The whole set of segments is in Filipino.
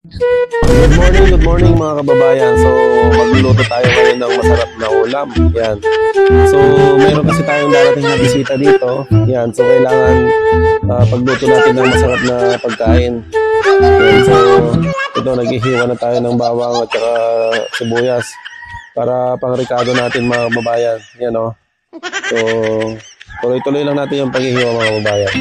Good morning mga kababayan. So, magluluto tayo ngayon ng masarap na ulam. Yan. So, meron kasi tayong darating na bisita dito. Yan. So, kailangan pagluto natin ng masarap na pagkain. Yan. So, ito, naghihiwa na tayo ng bawang at saka sibuyas para pang-ricado natin mga kababayan. Yan o. So, tuloy-tuloy lang natin yung paghihiwa mga kababayan.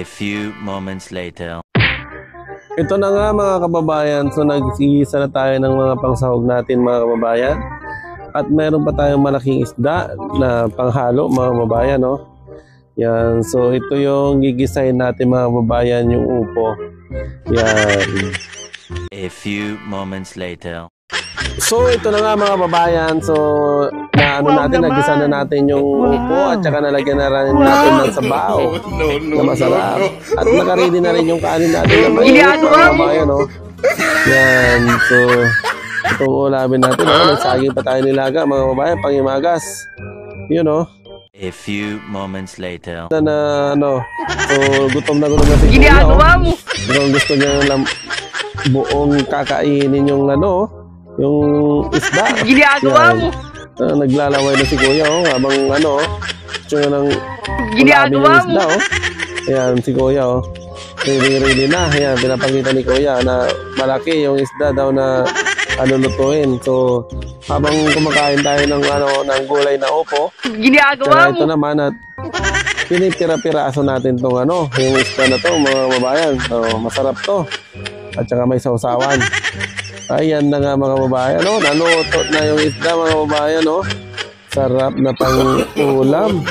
A few moments later. Ito na nga mga kababayan. So nagsigisa na tayo ng mga pangsahog natin mga kababayan. At meron pa tayong malaking isda na panghalo mga kababayan, no? Yan. So ito yung gigisahin natin mga kababayan, yung upo. Yan. A few moments later. So ito na nga mga kababayan. So nagisa na natin yung upo at saka nalagyan na rin natin ng sabaw na masarap. At nakaready na rin yung kanin natin na mainit mga kababayan, no? Yan. So itong ulamin natin, may saging pa tayo nilaga mga kababayan, pangimagas. Yun, no? A few moments later. So gutom na si Kuya, oh. Gusto niya lang buong kakainin yung yung isda. Ginagawa mo. Naglalaway na si Kuya, oh, habang gusto niya ng ginagawa mo. isda, oh. Ayan, si Kuya, oh. Ready na. Ayan, pinapakita ni Kuya na malaki yung isda daw na lulutuin. So, habang kumakain tayo ng gulay na upo, ginagawa mo. Ito naman at pinipira-piraso natin tong yung isda na to mga kababayan. So, masarap to. At saka may sausawan. Ayan na nga mga kababayan, naluto na yung isda mga kababayan, sarap na pang ulam.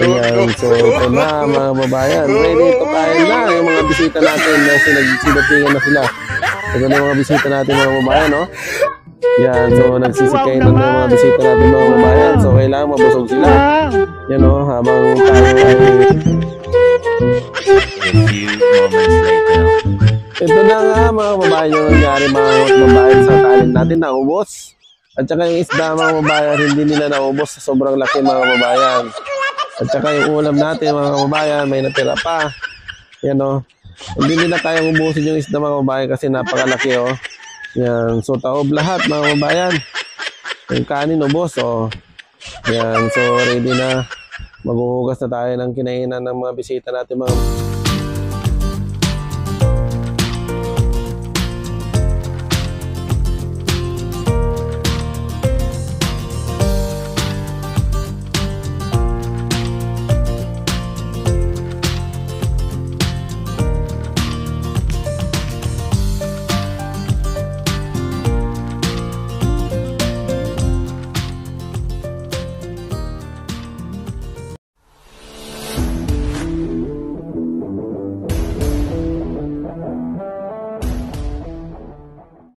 Ayan, so ito na mga kababayan, ready to kain na yung mga bisita natin na sinagsidatingan na sila. Ito na yung mga bisita natin mga kababayan, yan, so nagsisikain na yung mga bisita natin mga kababayan, so kailangan mabusog sila. Yan, habang tayo ay A few moments later. ito na nga mga kababayan yung nangyari mga kababayan sa talent natin, naubos. At saka yung isda mga kababayan, hindi nila naubos sa sobrang laki mga kababayan. At saka yung ulam natin mga kababayan, may natira pa. Yan, hindi nila kayang ubusin yung isda mga kababayan kasi napakalaki, Yan, so taob lahat mga kababayan. Yung kanin ubos, Yan, so ready na. Maghuhugas na tayo ng kinainan ng mga bisita natin mga